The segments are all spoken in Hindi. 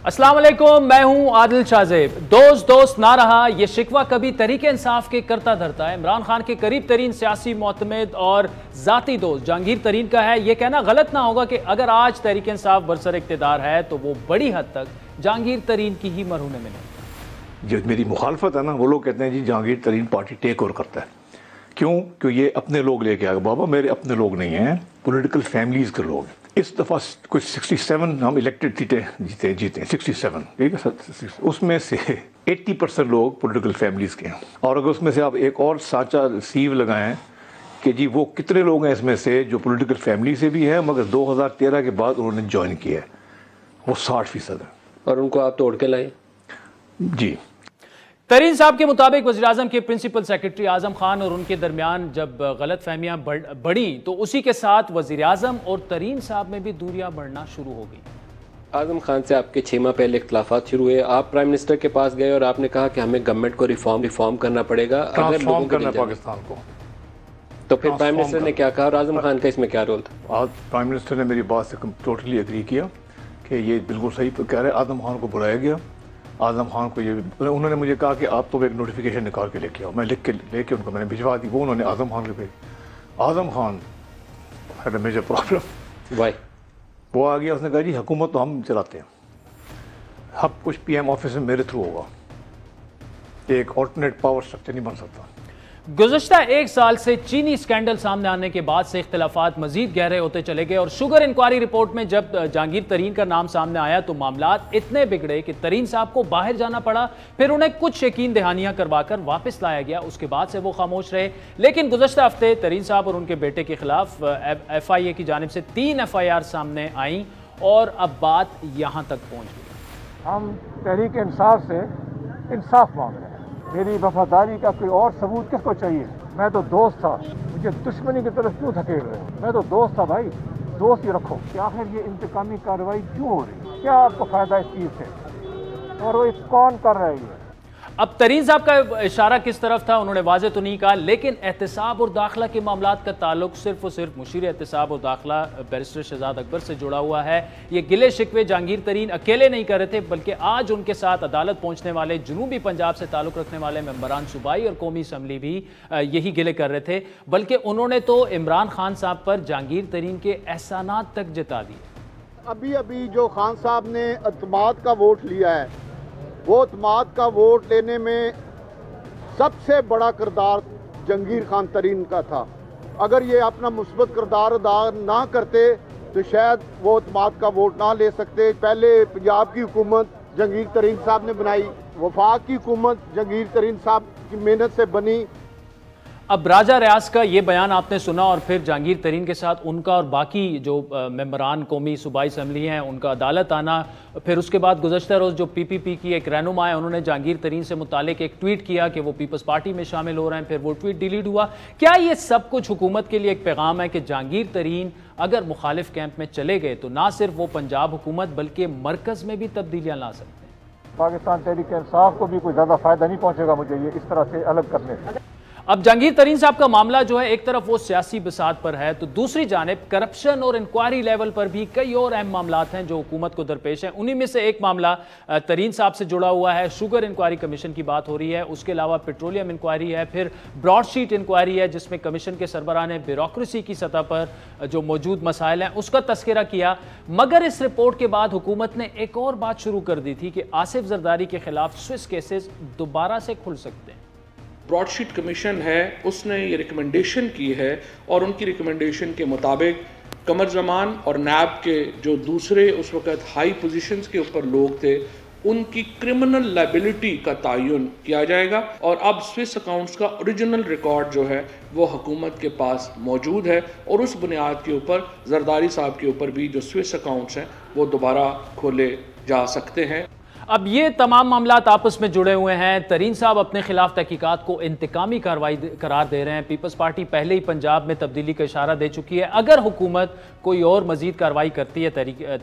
अस्सलाम वालेकुम, मैं हूं आदिल शाहजेब। दोस्त दोस्त ना रहा, ये शिकवा कभी तहरीके इंसाफ के करता धरता है। इमरान खान के करीब तरीन सियासी मोतमिद और ज़ाती दोस्त जहांगीर तरीन का है। ये कहना गलत ना होगा कि अगर आज तहरीके इंसाफ बरसर इक़्तिदार है तो वो बड़ी हद तक जहांगीर तरीन की ही मरहूने में नहीं। जो मेरी मुखालफत है ना, वो लोग कहते हैं जी जहांगीर तरीन पार्टी टेक ओवर करता है। क्यों? क्यों ये अपने लोग लेके आ गए। बाबा मेरे अपने लोग नहीं हैं, पॉलिटिकल फैमिलीज़ के लोग। इस दफ़ा कुछ 67 हम इलेक्टेड सीटें जीते 67, ठीक है सर। उसमें से 80% लोग पॉलिटिकल फैमिलीज़ के हैं। और अगर उसमें से आप एक और साचा सीव लगाएं कि जी वो कितने लोग हैं इसमें से जो पॉलिटिकल फैमिली से भी हैं मगर 2013 के बाद उन्होंने ज्वाइन किया है, वो 60% है। और उनको आप तोड़ के लाए जी। तरीन साहब के मुताबिक वज़ीर-ए-आज़म के प्रिंसिपल सेक्रेटरी आज़म खान और उनके दरमियान जब गलत फहमियाँ बढ़ी तो उसी के साथ वज़ीर-ए-आज़म और तरीन साहब में भी दूरियां बढ़ना शुरू हो गई। आज़म खान से आपके 6 माह पहले इख्तिलाफात शुरू हुए, आप प्राइम मिनिस्टर के पास गए और आपने कहा कि हमें गवर्नमेंट को रिफॉर्म करना पड़ेगा, ट्रांसफॉर्म करना पाकिस्तान को। तो फिर प्राइम मिनिस्टर ने क्या कहा और आज़म खान का इसमें क्या रोल था? आज प्राइम मिनिस्टर ने मेरी बात से टोटली एग्री किया कि ये बिल्कुल सही कह रहे। आज़म खान को बुलाया गया। आज़म खान को ये उन्होंने मुझे कहा कि आप तो एक नोटिफिकेशन निकाल के लेके आओ। मैं लेके उनको मैंने भिजवा दी। वो उन्होंने आज़म खान के भेजी। Azam Khan had a major problem. Why? वो आ गया, उसने कहा जी हुकूमत तो हम चलाते हैं, सब कुछ PM ऑफिस में मेरे थ्रू होगा, एक ऑल्टरनेट पावर स्ट्रक्चर नहीं बन सकता। गुज़श्ता एक साल से चीनी स्कैंडल सामने आने के बाद से इख्तिलाफात मजीद गहरे होते चले गए और शुगर इंक्वायरी रिपोर्ट में जब जहांगीर तरीन का नाम सामने आया तो मामलात इतने बिगड़े कि तरीन साहब को बाहर जाना पड़ा। फिर उन्हें कुछ यकीन दहानियां करवाकर वापस लाया गया। उसके बाद से वो खामोश रहे। लेकिन गुज़श्ता हफ्ते तरीन साहब और उनके बेटे के खिलाफ FIA की जानिब से 3 FIR सामने आई और अब बात यहाँ तक पहुँच गई। हम तहरीक इंसाफ से इंसाफ मांग रहे हैं। मेरी वफादारी का कोई और सबूत किसको चाहिए? मैं तो दोस्त था, मुझे दुश्मनी की तरफ क्यों धकेल रहे हो? मैं तो दोस्त था भाई, दोस्त ही रखो। क्या आखिर ये इंतकामी कार्रवाई क्यों हो रही है? क्या आपको फायदा इस चीज़ से? और वो कौन कर रहा है ये? अब तरीन साहब का इशारा किस तरफ था उन्होंने वाज़ेह तो नहीं कहा, लेकिन एहतसाब और दाखिला के मामलात का ताल्लुक सिर्फ और सिर्फ मुशीर एहतसाब और दाखिला बैरिस्टर शहजाद अकबर से जुड़ा हुआ है। ये गिले शिकवे जहांगीर तरीन अकेले नहीं कर रहे थे, बल्कि आज उनके साथ अदालत पहुंचने वाले जनूबी पंजाब से ताल्लुक रखने वाले मेंबरान सूबाई और कौमी असम्बली भी यही गिले कर रहे थे। बल्कि उन्होंने तो इमरान खान साहब पर जहांगीर तरीन के एहसानात तक जता दिए। अभी अभी जो खान साहब ने अतमाद का वोट लिया है, वो अतमाद का वोट लेने में सबसे बड़ा किरदार जहांगीर खान तरीन का था। अगर ये अपना मुस्बत किरदार अदा ना करते तो शायद वो अतमाद का वोट ना ले सकते। पहले पंजाब की हुकूमत जहांगीर तरीन साहब ने बनाई, वफाक की हुकूमत जहांगीर तरीन साहब की मेहनत से बनी। अब राजा रियाज का ये बयान आपने सुना और फिर जहांगीर तरीन के साथ उनका और बाकी जो मेंबरान कौमी सूबाई असम्बली हैं उनका अदालत आना। फिर उसके बाद गुज़श्ता रोज़ जो PPP की एक रहनुमा है उन्होंने जहांगीर तरीन से मुतालिक एक ट्वीट किया कि वो पीपल्स पार्टी में शामिल हो रहे हैं। फिर वो ट्वीट डिलीट हुआ। क्या ये सब कुछ हुकूमत के लिए एक पैगाम है कि जहांगीर तरीन अगर मुखालिफ कैंप में चले गए तो ना सिर्फ वो पंजाब हुकूमत बल्कि मरकज़ में भी तब्दीलियाँ ला सकते हैं? पाकिस्तान तहरीक इंसाफ को भी कोई ज़्यादा फायदा नहीं पहुँचेगा मुझे ये इस तरह से अलग करने से। अब जहांगीर तरीन साहब का मामला जो है एक तरफ वो सियासी बिसात पर है तो दूसरी जानिब करप्शन और इंक्वायरी लेवल पर भी कई और अहम मामलात हैं जो हुकूमत को दरपेश हैं। उन्हीं में से एक मामला तरीन साहब से जुड़ा हुआ है। शुगर इंक्वायरी कमीशन की बात हो रही है, उसके अलावा पेट्रोलियम इंक्वायरी है, फिर ब्रॉडशीट इंक्वायरी है जिसमें कमीशन के सरबराह ने ब्यूरोक्रेसी की सतह पर जो मौजूद मसाइल हैं उसका तस्करा किया। मगर इस रिपोर्ट के बाद हुकूमत ने एक और बात शुरू कर दी थी कि आसिफ जरदारी के खिलाफ स्विस केसेस दोबारा से खुल सकते हैं। ब्रॉडशीट कमीशन है, उसने ये रिकमेंडेशन की है और उनकी रिकमेंडेशन के मुताबिक कमर जमान और नैब के जो दूसरे उस वक़्त हाई पोजीशंस के ऊपर लोग थे उनकी क्रिमिनल लायबिलिटी का तयन किया जाएगा। और अब स्विस अकाउंट्स का ओरिजिनल रिकॉर्ड जो है वो हुकूमत के पास मौजूद है और उस बुनियाद के ऊपर जरदारी साहब के ऊपर भी जो स्विस अकाउंट्स हैं वो दोबारा खोले जा सकते हैं। अब ये तमाम मामलात आपस में जुड़े हुए हैं। तरीन साहब अपने खिलाफ तहकीकात को इंतकामी कार्रवाई करार दे रहे हैं। पीपल्स पार्टी पहले ही पंजाब में तब्दीली का इशारा दे चुकी है। अगर हुकूमत कोई और मजीद कार्रवाई करती है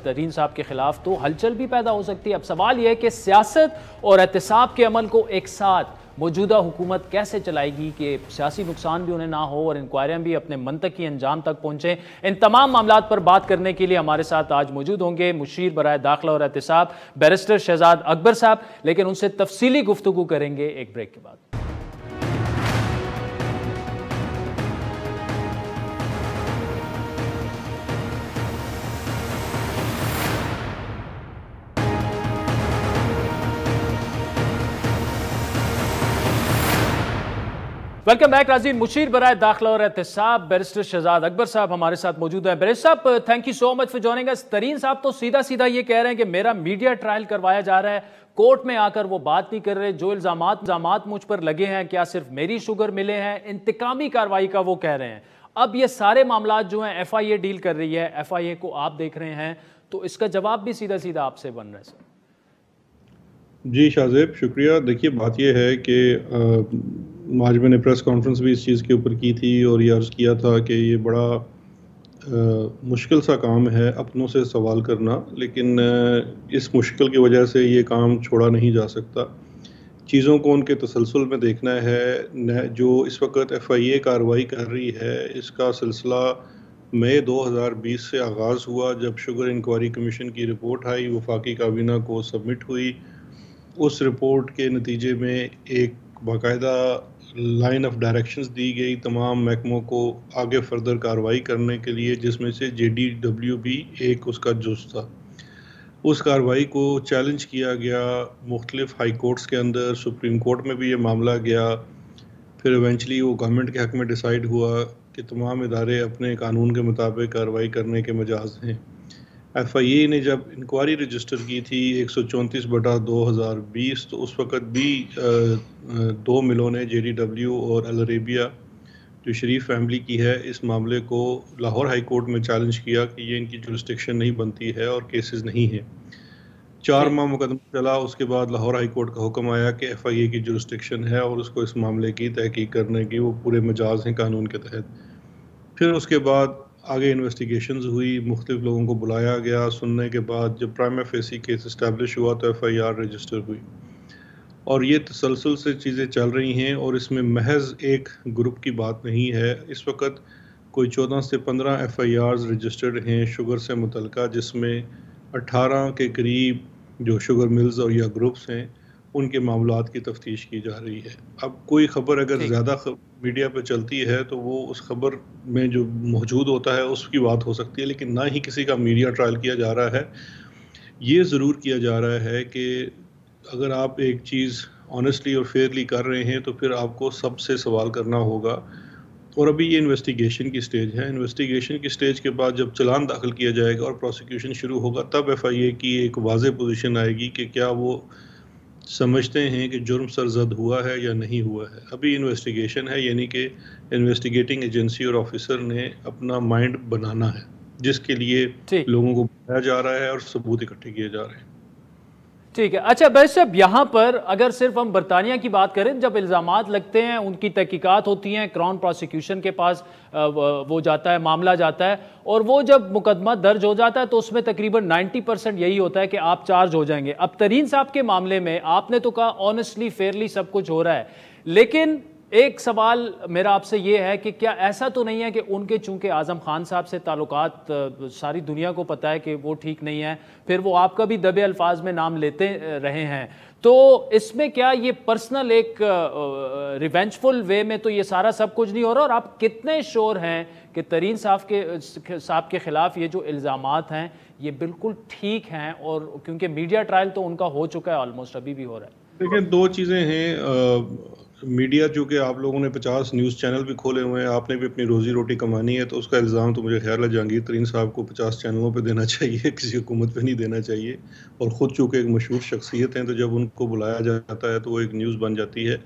तरीन साहब के खिलाफ तो हलचल भी पैदा हो सकती है। अब सवाल यह है कि सियासत और एहतसाब के अमल को एक साथ मौजूदा हुकूमत कैसे चलाएगी कि सियासी नुकसान भी उन्हें ना हो और इंक्वायरियाँ भी अपने मंतकी अंजाम तक पहुँचें। इन तमाम मामलात पर बात करने के लिए हमारे साथ आज मौजूद होंगे मुशीर बराए दाखिला और एहतिसाब बैरिस्टर शहजाद अकबर साहब, लेकिन उनसे तफसीली गुफ्तगू करेंगे एक ब्रेक के बाद। वेलकम बैक नाज़रीन। मुशीर बराए दाखिला और एहतिसाब बैरिस्टर शहजाद अकबर साहब हमारे साथ मौजूद हैं। बैरिस्टर साहब, thank you so much for joining us. तरीन साहब तो सीधा सीधा ये कह रहे हैं कि मेरा मीडिया ट्रायल करवाया जा रहा है, कोर्ट में आकर वो बात नहीं कर रहे। जो इल्जामात मुझ पर लगे हैं, क्या सिर्फ मेरी शुगर मिले हैं, इंतकामी कार्रवाई का वो कह रहे हैं। अब ये सारे मामलात जो हैं FIA डील कर रही है, FIA को आप देख रहे हैं, तो इसका जवाब भी सीधा सीधा आपसे बन रहा है सर। जी शाहजेब, शुक्रिया। देखिए, बात यह है कि आज मैंने प्रेस कॉन्फ्रेंस भी इस चीज़ के ऊपर की थी और ये अर्ज़ किया था कि ये बड़ा मुश्किल सा काम है अपनों से सवाल करना, लेकिन इस मुश्किल की वजह से ये काम छोड़ा नहीं जा सकता। चीज़ों को उनके तसलसल में देखना है। जो इस वक्त FIA कार्रवाई कर रही है, इसका सिलसिला मई 2020 से आगाज़ हुआ, जब शुगर इंक्वायरी कमीशन की रिपोर्ट आई, वफाकी काबीना को सबमिट हुई। उस रिपोर्ट के नतीजे में एक बाकायदा लाइन ऑफ डायरेक्शंस दी गई तमाम महकमों को आगे फर्दर कार्रवाई करने के लिए, जिसमें से JDW भी एक उसका जुज़ था। उस कार्रवाई को चैलेंज किया गया मुख्तलिफ हाई कोर्ट्स के अंदर, सुप्रीम कोर्ट में भी ये मामला गया। फिर इवेंचुअली वो गवर्नमेंट के हक़ में डिसाइड हुआ कि तमाम इदारे अपने कानून के मुताबिक कार्रवाई करने के मजाज हैं। FIA ने जब इंक्वायरी रजिस्टर की थी 134/2020, तो उस वक़्त भी 2 मिलों ने, JDW और अल अरेबिया जो शरीफ फैमिली की है, इस मामले को लाहौर हाई कोर्ट में चैलेंज किया कि ये इनकी जुरिस्डिक्शन नहीं बनती है और केसेस नहीं है। 4 माह मुकदमा चला। उसके बाद लाहौर हाई कोर्ट का हुक्म आया कि FIA की जुरिस्डिक्शन है और उसको इस मामले की तहकीक करने की वो पूरे मजाज हैं कानून के तहत। फिर उसके बाद आगे इन्वेस्टिगेशंस हुई, मुख्तलिफ लोगों को बुलाया गया। सुनने के बाद जब प्राइमा फेसी केस इस्टेब्लिश हुआ तो FIR रजिस्टर हुई और ये तसलसल से चीज़ें चल रही हैं और इसमें महज एक ग्रुप की बात नहीं है। इस वक्त कोई 14 से 15 FIRs रजिस्टर्ड हैं शुगर से मुतल्लिका, जिसमें 18 के करीब जो शुगर मिल्स और या ग्रुप्स हैं उनके मामलात की तफ्तीश की जा रही है। अब कोई ख़बर अगर ज़्यादा मीडिया पे चलती है तो वो उस खबर में जो मौजूद होता है उसकी बात हो सकती है, लेकिन ना ही किसी का मीडिया ट्रायल किया जा रहा है। ये ज़रूर किया जा रहा है कि अगर आप एक चीज़ ऑनेस्टली और फेयरली कर रहे हैं तो फिर आपको सबसे सवाल करना होगा। और अभी ये इन्वेस्टिगेशन की स्टेज है। इन्वेस्टिगेशन की स्टेज के बाद जब चलान दाखिल किया जाएगा और प्रोसिक्यूशन शुरू होगा, तब FIA की एक वाज़ेह पोजीशन आएगी कि क्या वो समझते हैं कि जुर्म सरजद हुआ है या नहीं हुआ है। अभी इन्वेस्टिगेशन है, यानी कि इन्वेस्टिगेटिंग एजेंसी और ऑफिसर ने अपना माइंड बनाना है, जिसके लिए लोगों को बुलाया जा रहा है और सबूत इकट्ठे किए जा रहे हैं। ठीक है। अच्छा बैरिस्टर साहब, यहाँ पर अगर सिर्फ हम बरतानिया की बात करें, जब इल्ज़ामात लगते हैं उनकी तहकीकात होती हैं, क्राउन प्रोसिक्यूशन के पास वो जाता है, मामला जाता है, और वो जब मुकदमा दर्ज हो जाता है तो उसमें तकरीबन 90% यही होता है कि आप चार्ज हो जाएंगे। अब तरीन साहब के मामले में आपने तो कहा ऑनेस्टली फेयरली सब कुछ हो रहा है, लेकिन एक सवाल मेरा आपसे ये है कि क्या ऐसा तो नहीं है कि उनके चूंकि आज़म खान साहब से ताल्लुकात सारी दुनिया को पता है कि वो ठीक नहीं है, फिर वो आपका भी दबे अल्फाज में नाम लेते रहे हैं, तो इसमें क्या ये पर्सनल एक रिवेंजफुल वे में तो ये सारा सब कुछ नहीं हो रहा? और आप कितने श्योर हैं कि तरीन साहब के ख़िलाफ़ ये जो इल्ज़ामात हैं ये बिल्कुल ठीक हैं? और क्योंकि मीडिया ट्रायल तो उनका हो चुका है, ऑलमोस्ट अभी भी हो रहा है। देखिए, 2 चीज़ें हैं। मीडिया, चूँकि आप लोगों ने 50 न्यूज़ चैनल भी खोले हुए हैं, आपने भी अपनी रोज़ी रोटी कमानी है, तो उसका इल्ज़ाम तो मुझे ख्याल है जहांगीर तरीन साहब को 50 चैनलों पे देना चाहिए, किसी हुकूमत पे नहीं देना चाहिए। और ख़ुद चूँकि एक मशहूर शख्सियत हैं, तो जब उनको बुलाया जाता है तो वो एक न्यूज़ बन जाती है।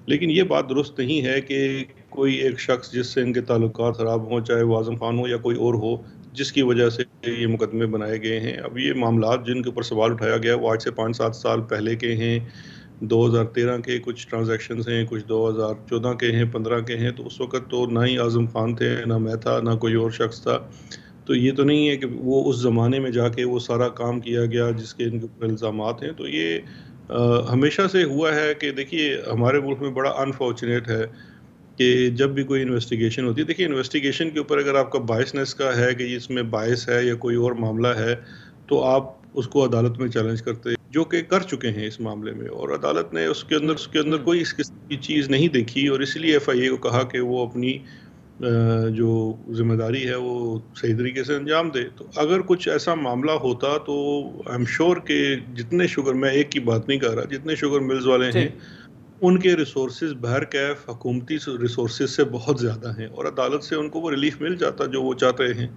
लेकिन ये बात दुरुस्त नहीं है कि कोई एक शख्स जिससे इनके ताल्लुकात ख़राब हों, चाहे वो आज़म खान हो या कोई और हो, जिसकी वजह से ये मुकदमे बनाए गए हैं। अब ये मामलात जिनके ऊपर सवाल उठाया गया है वो आज से 5-7 साल पहले के हैं। 2013 के कुछ ट्रांजैक्शंस हैं, कुछ 2014 के हैं, 15 के हैं। तो उस वक़्त तो ना ही आज़म खान थे, ना मैं था, ना कोई और शख्स था। तो ये तो नहीं है कि वो उस ज़माने में जाके वो सारा काम किया गया जिसके इनके ऊपर इल्ज़ामात हैं। तो ये हमेशा से हुआ है कि देखिए हमारे मुल्क में बड़ा अनफॉर्चुनेट है कि जब भी कोई इन्वेस्टिगेशन होती है, देखिए इन्वेस्टिगेशन के ऊपर अगर आपका बायसनेस का है कि इसमें बायस है या कोई और मामला है, तो आप उसको अदालत में चैलेंज करते हैं, जो कि कर चुके हैं इस मामले में, और अदालत ने उसके अंदर कोई इस किस्म की चीज़ नहीं देखी और इसलिए FIA को कहा कि वो अपनी जो जिम्मेदारी है वो सही तरीके से अंजाम दे। तो अगर कुछ ऐसा मामला होता तो आई एम श्योर कि जितने शुगर, मैं एक की बात नहीं कर रहा, जितने शुगर मिल्स वाले हैं उनके रिसोर्सेज बहर कैफ हुकूमती रिसोर्सेज से बहुत ज़्यादा हैं और अदालत से उनको वो रिलीफ मिल जाता जो वो चाहते हैं।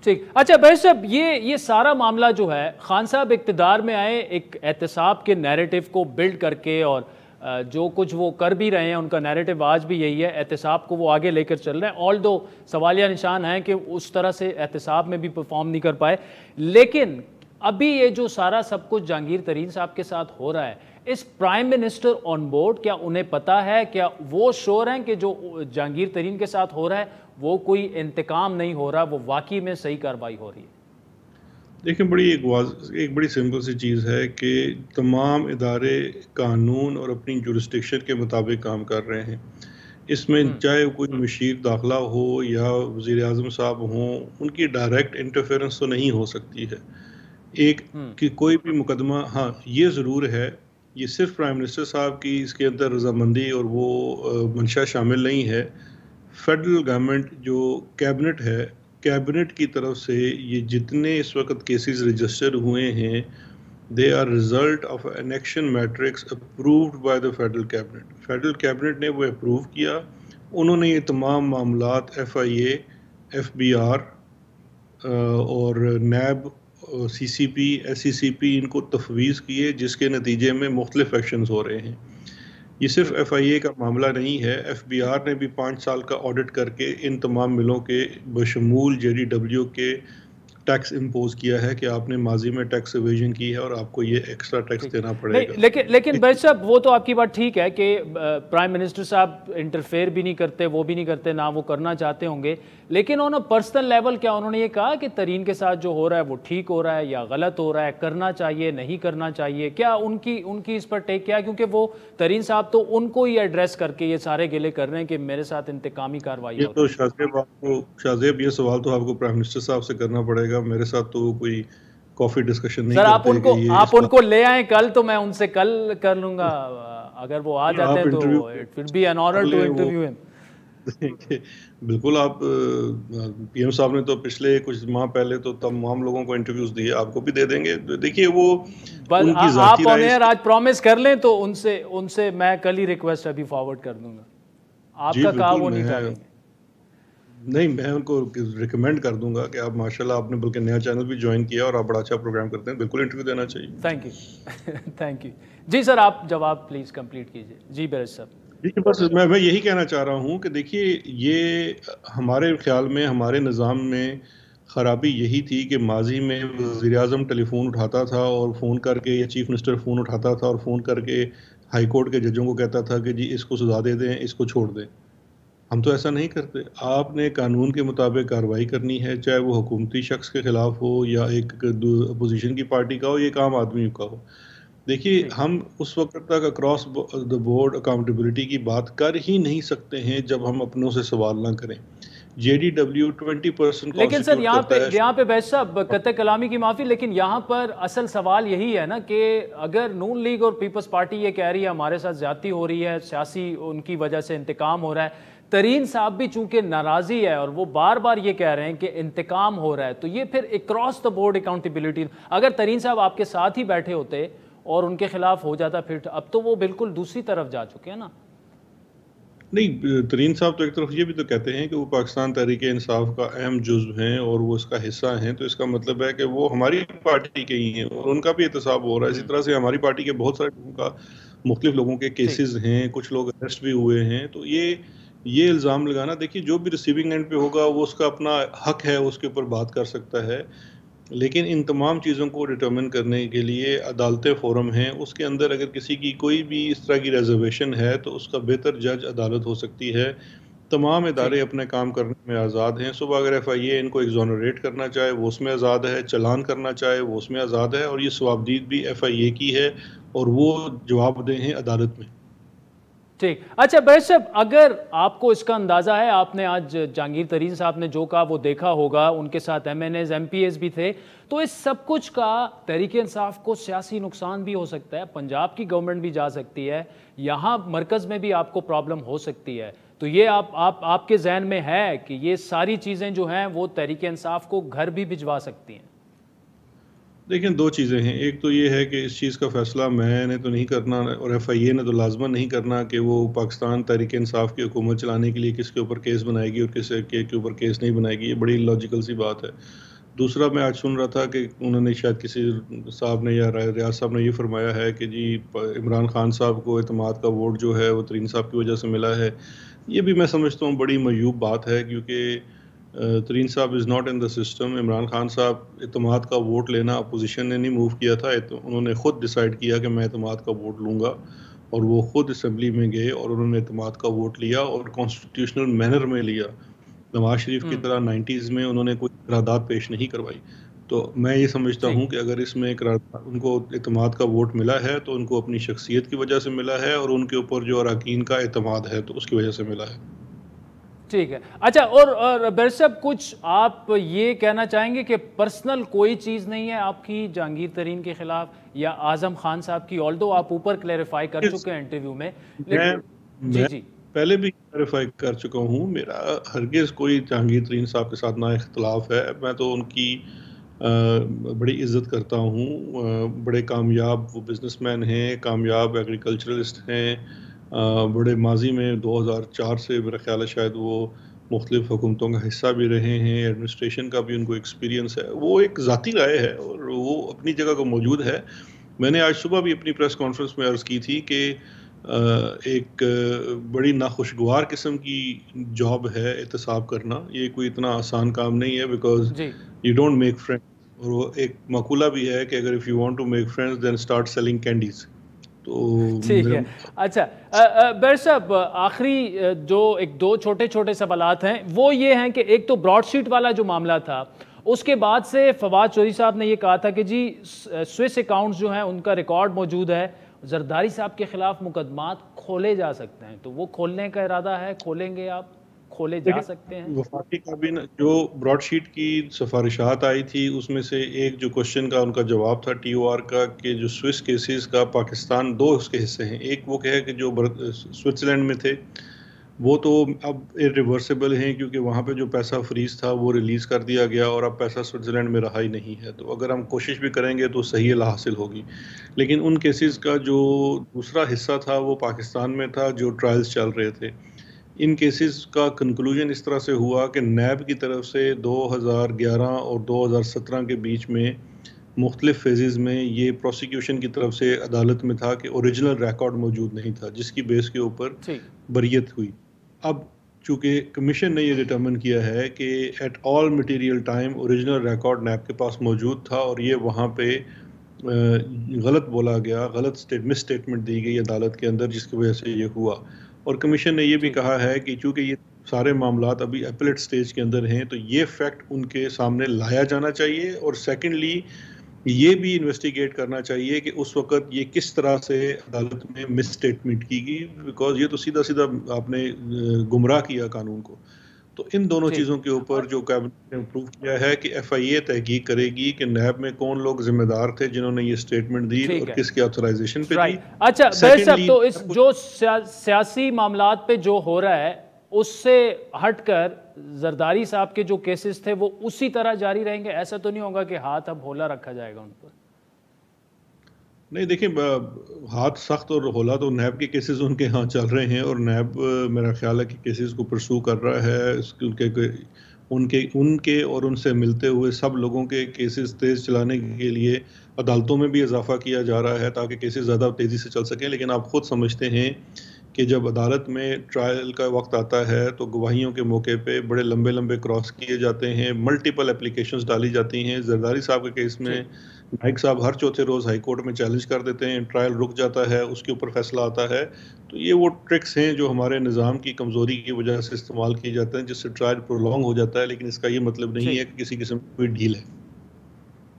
ठीक, अच्छा बैरिस्टर साहब, ये सारा मामला जो है, खान साहब इक़्तिदार में आए एक एहतसाब के नैरेटिव को बिल्ड करके, और जो कुछ वो कर भी रहे हैं उनका नैरेटिव आज भी यही है, एहतसाब को वो आगे लेकर चल रहे हैं। ऑल दो सवालिया निशान हैं कि उस तरह से एहतसाब में भी परफॉर्म नहीं कर पाए, लेकिन अभी ये जो सारा सब कुछ जहांगीर तरीन साहब के साथ हो रहा है, इस प्राइम मिनिस्टर ऑन बोर्ड, क्या उन्हें पता है, क्या वो श्योर हैं कि जो जहांगीर तरीन के साथ हो रहा है वो कोई इंतकाम नहीं हो रहा, वो वाकई में सही कार्रवाई हो रही है? देखिए, एक बड़ी सिंपल सी चीज़ है कि तमाम इदारे कानून और अपनी जुरिस्डिक्शन के मुताबिक काम कर रहे हैं। इसमें चाहे कोई मशीर दाखिला हो या वज़ीर आज़म साहब हों, उनकी डायरेक्ट इंटरफेरेंस तो नहीं हो सकती है कि कोई भी मुकदमा। हाँ, ये ज़रूर है, ये सिर्फ प्राइम मिनिस्टर साहब की इसके अंदर रजामंदी और वो मंशा शामिल नहीं है। फेडरल गवर्नमेंट जो कैबिनेट है, कैबिनेट की तरफ से ये जितने इस वक्त केसेस रजिस्टर हुए हैं, they are result of an action matrix approved by the federal cabinet. Federal cabinet ने वो अप्रूव किया, उन्होंने ये तमाम मामलात FIA, FBR और NAB, CCP, SCCP इनको तफवीज़ किए, जिसके नतीजे में मुख्तलिफ एक्शंस हो रहे हैं। ये सिर्फ FIA का मामला नहीं है, FBR ने भी 5 साल का ऑडिट करके इन तमाम मिलों के बशमूल JDW के टैक्स इम्पोज किया है कि आपने माजी में टैक्स एवेजन की है और आपको ये एक्स्ट्रा टैक्स देना पड़ेगा। लेकिन बैरिस्टर साहब, वो तो आपकी बात ठीक है कि प्राइम मिनिस्टर साहब इंटरफेयर भी नहीं करते, वो भी नहीं करते, ना वो करना चाहते होंगे, लेकिन ऑन अ पर्सनल लेवल क्या उन्होंने ये कहा कि तरीन के साथ जो हो रहा है वो ठीक हो रहा है या गलत हो रहा है, करना चाहिए नहीं करना चाहिए? क्या उनकी इस पर टेक क्या है? क्योंकि वो तरीन साहब तो उनको ही एड्रेस करके ये सारे गिले कर रहे हैं कि मेरे साथ इंतकामी कार्रवाई हो। तो शाहजेब, ये सवाल तो आपको प्राइम मिनिस्टर साहब से करना पड़ेगा, मेरे साथ तो कोई कॉफी डिस्कशन नहीं सर। आप उनको ले आए कल, तो मैं उनसे कल कर लूंगा, अगर वो आ जाते हैं तो it will be an honour to interview him. बिल्कुल, आप PM साहब ने तो पिछले कुछ माह पहले तो तमाम लोगों को इंटरव्यूज दिए, आपको भी दे देंगे। देखिए, वो उनकी आप ऑन एयर आज प्रॉमिस कर लें तो उनसे मैं कल ही रिक्वेस्ट अभी फॉरवर्ड कर दूंगा, आपका कहा वो नहीं टालेंगे। नहीं, मैं उनको रिकमेंड कर दूंगा कि आप माशाल्लाह, आपने बल्कि नया चैनल भी ज्वाइन किया और आप बड़ा अच्छा प्रोग्राम करते हैं, बिल्कुल इंटरव्यू देना चाहिए। थैंक यू थैंक यू जी सर, आप जवाब प्लीज कंप्लीट कीजिए। जी बैरिस्टर साहब। देखिए, बस मैं यही कहना चाह रहा हूँ कि देखिए, ये हमारे ख्याल में, हमारे निज़ाम में ख़राबी यही थी कि माजी में वज़ीर आज़म टेलीफोन उठाता था और फ़ोन करके, या चीफ मिनिस्टर फ़ोन उठाता था और फ़ोन करके हाई कोर्ट के जजों को कहता था कि जी इसको सजा दे दें, इसको छोड़ दें। हम तो ऐसा नहीं करते। आपने कानून के मुताबिक कार्रवाई करनी है, चाहे वो हुकूमती शख्स के ख़िलाफ़ हो या एक अपोजिशन की पार्टी का हो, एक आम आदमी का हो। देखिए, हम उस वक्त तक अक्रॉस द बोर्ड अकाउंटेबिलिटी की बात कर ही नहीं सकते हैं जब हम अपनों से सवाल ना करें। JDW 20%। लेकिन सर, यहाँ पे बैरिस्टर साहब, कतई कलामी की माफ़ी, लेकिन यहाँ पर असल सवाल यही है ना कि अगर नून लीग और पीपल्स पार्टी ये कह रही है हमारे साथ ज्यादती हो रही है, सियासी उनकी वजह से इंतकाम हो रहा है, तरीन साहब भी चूंकि नाराज़ी है और वो बार बार ये कह रहे हैं कि इंतकाम हो रहा है, तो ये फिर अक्रॉस द बोर्ड अकाउंटेबिलिटी, अगर तरीन साहब आपके साथ ही बैठे होते और उनके खिलाफ हो जाता, फिर अब तो वो बिल्कुल दूसरी तरफ जा चुके हैं ना। नहीं, तरीन साहब तो एक तरफ ये भी तो कहते हैं कि वो पाकिस्तान तहरीक इंसाफ का अहम जुज़्व हैं और वो इसका हिस्सा हैं, तो इसका मतलब है कि वो हमारी पार्टी के ही हैं और उनका भी एहतसाब हो रहा है। इसी तरह से हमारी पार्टी के बहुत सारे लोगों का, मुख्तलिफ लोगों के केसेस हैं, कुछ लोग अरेस्ट भी हुए हैं। तो ये इल्ज़ाम लगाना, देखिए, जो भी रिसीविंग एंड पे होगा वो उसका अपना हक है, उसके ऊपर बात कर सकता है, लेकिन इन तमाम चीज़ों को डिटर्मिन करने के लिए अदालतें फ़ोरम हैं। उसके अंदर अगर किसी की कोई भी इस तरह की रिजर्वेशन है तो उसका बेहतर जज अदालत हो सकती है तमाम इदारे अपने काम करने में आज़ाद हैं। सुबह अगर FIA इनको एग्जोनरेट करना चाहे वो उसमें आज़ाद है, चालान करना चाहे वो उसमें आज़ाद है, और ये सवाबदीद भी FIA की है और वो जवाबदेह हैं अदालत में। ठीक। अच्छा बैस साहब, अगर आपको इसका अंदाज़ा है, आपने आज जहांगीर तरीन साहब ने जो कहा वो देखा होगा, उनके साथ MNAs MPAs भी थे, तो इस सब कुछ का तहरीक इंसाफ को सियासी नुकसान भी हो सकता है। पंजाब की गवर्नमेंट भी जा सकती है, यहाँ मरकज़ में भी आपको प्रॉब्लम हो सकती है। तो ये आपके जहन में है कि ये सारी चीज़ें जो हैं वो तहरीक इंसाफ को घर भी भिजवा सकती हैं? देखिए, दो चीज़ें हैं। एक तो ये है कि इस चीज़ का फ़ैसला मैंने तो नहीं करना और FIA ने तो लाजमन नहीं करना कि वो पाकिस्तान तहरीक इंसाफ की हुकूमत चलाने के लिए किसके ऊपर केस बनाएगी और किस के ऊपर केस नहीं बनाएगी। ये बड़ी लॉजिकल सी बात है। दूसरा, मैं आज सुन रहा था कि उन्होंने शायद किसी साहब ने या रियाज साहब ने ये फरमाया है कि जी इमरान खान साहब को एतमाद का वोट जो है वो तरीन साहब की वजह से मिला है। ये भी मैं समझता हूँ बड़ी मयूब बात है, क्योंकि तरीन साहब is not in the system. Imran Khan साहब एतमाद का वोट लेना अपोजिशन ने नहीं मूव किया था, तो उन्होंने ख़ुद डिसाइड किया कि मैं एतमाद का वोट लूँगा, और वो ख़ुद असम्बली में गए और उन्होंने एतमाद का वोट लिया और कॉन्स्टिट्यूशनल मैनर में लिया। नवाज शरीफ की तरह 90s में उन्होंने कोई करारदाद पेश नहीं करवाई। तो मैं ये समझता हूँ कि अगर इसमें उनको एतमाद का वोट मिला है तो उनको अपनी शख्सियत की वजह से मिला है, और उनके ऊपर जो अरकान का एतमाद है तो उसकी वजह से मिला है। ठीक है। अच्छा, और बैर साहब, कुछ आप ये कहना चाहेंगे कि पर्सनल कोई चीज़ नहीं है आपकी जहांगीर तरीन के खिलाफ या आजम खान साहब की, ऑल्दो आप ऊपर क्लैरिफाई कर चुके हैं इंटरव्यू में, लेकिन जी पहले भी क्लैरिफाई कर चुका हूँ, मेरा हरगिज़ कोई जहांगीर तरीन साहब के साथ ना इख्तलाफ है। मैं तो उनकी बड़ी इज़्ज़त करता हूँ। बड़े कामयाब वो बिजनेसमैन हैं, कामयाब एग्रीकल्चरलिस्ट हैं। बड़े माजी में 2004 से मेरा ख्याल है शायद वो मुख्तलिफ हुकूमतों का हिस्सा भी रहे हैं, एडमिनिस्ट्रेशन का भी उनको एक्सपीरियंस है। वो एक ज़ाती राय है और वो अपनी जगह को मौजूद है। मैंने आज सुबह भी अपनी प्रेस कॉन्फ्रेंस में अर्ज़ की थी कि एक बड़ी नाखुशगवार किस्म की जॉब है एहतसाब करना। ये कोई इतना आसान काम नहीं है, because you don't make friends. और वो एक मकूला भी है कि अगर if you want to make friends then start selling candies. तो ठीक है। अच्छा बैर साहब, आखिरी जो दो छोटे छोटे सवालात हैं वो ये हैं कि एक तो ब्रॉडशीट वाला जो मामला था, उसके बाद से फवाद चौधरी साहब ने ये कहा था कि जी स्विस अकाउंट्स जो हैं उनका रिकॉर्ड मौजूद है, जरदारी साहब के खिलाफ मुकदमात खोले जा सकते हैं, तो वो खोलने का इरादा है? खोलेंगे आप? खोले जा सकते हैं? वफाकी काबीना जो ब्रॉडशीट की सिफारिशात आई थी उसमें से एक जो क्वेश्चन का उनका जवाब था TOR का कि जो स्विस केसेस का पाकिस्तान दो उसके हिस्से हैं। एक वो कहे कि जो स्विट्ज़रलैंड में थे वो तो अब इरिवर्सिबल हैं, क्योंकि वहाँ पे जो पैसा फ्रीज था वो रिलीज़ कर दिया गया और अब पैसा स्विट्ज़रलैंड में रहा ही नहीं है। तो अगर हम कोशिश भी करेंगे तो सही इल्हा हासिल होगी। लेकिन उन केसेस का जो दूसरा हिस्सा था वो पाकिस्तान में था, जो ट्रायल्स चल रहे थे। इन केसेस का कंक्लूजन इस तरह से हुआ कि नैब की तरफ से 2011 और 2017 के बीच में मुख्तलिफ फेजेस में ये प्रोसिक्यूशन की तरफ से अदालत में था कि ओरिजिनल रिकॉर्ड मौजूद नहीं था, जिसकी बेस के ऊपर बरियत हुई। अब चूँकि कमीशन ने ये डिटर्मिन किया है कि at all material time original record NAB के पास मौजूद था और ये वहाँ पे गलत बोला गया, गलत मिस स्टेटमेंट दी गई अदालत के अंदर, जिसकी वजह से ये हुआ। और कमीशन ने ये भी कहा है कि चूँकि ये सारे मामलात अभी अपीलेट स्टेज के अंदर हैं तो ये फैक्ट उनके सामने लाया जाना चाहिए, और सेकेंडली ये भी इन्वेस्टिगेट करना चाहिए कि उस वक़्त ये किस तरह से अदालत में मिस स्टेटमेंट की गई, बिकॉज ये तो सीधा सीधा आपने गुमराह किया कानून को। तो इन दोनों चीज़ों के ऊपर जो कैबिनेट ने अप्रूव किया है कि FIA तहकीक करेगी कि नैब में कौन लोग जिम्मेदार थे जिन्होंने ये स्टेटमेंट दी और किसके ऑथराइजेशन पे दी। अच्छा बैर साहब, तो इस जो सियासी मामलात पे जो हो रहा है उससे हटकर जरदारी साहब के जो केसेस थे वो उसी तरह जारी रहेंगे? ऐसा तो नहीं होगा कि हाथ अब होला रखा जाएगा उन पर? नहीं, देखिए, हाथ सख्त और होला तो नैब के केसेस उनके यहाँ चल रहे हैं और नैब मेरा ख्याल है कि केसेस को परसू कर रहा है। उनके और उनसे मिलते हुए सब लोगों के केसेस तेज़ चलाने के लिए अदालतों में भी इजाफा किया जा रहा है ताकि केसेस ज़्यादा तेज़ी से चल सकें। लेकिन आप ख़ुद समझते हैं कि जब अदालत में ट्रायल का वक्त आता है तो गवाहियों के मौके पे बड़े लंबे लंबे क्रॉस किए जाते हैं, मल्टीपल एप्लीकेशंस डाली जाती हैं। जरदारी साहब के केस में नाइक साहब हर चौथे रोज़ हाई कोर्ट में चैलेंज कर देते हैं, ट्रायल रुक जाता है, उसके ऊपर फैसला आता है। तो ये वो ट्रिक्स हैं जो हमारे निज़ाम की कमज़ोरी की वजह से इस्तेमाल किए जाते हैं, जिससे ट्रायल प्रोलॉन्ग हो जाता है, लेकिन इसका ये मतलब नहीं है कि किसी किस्म की कोई डील है।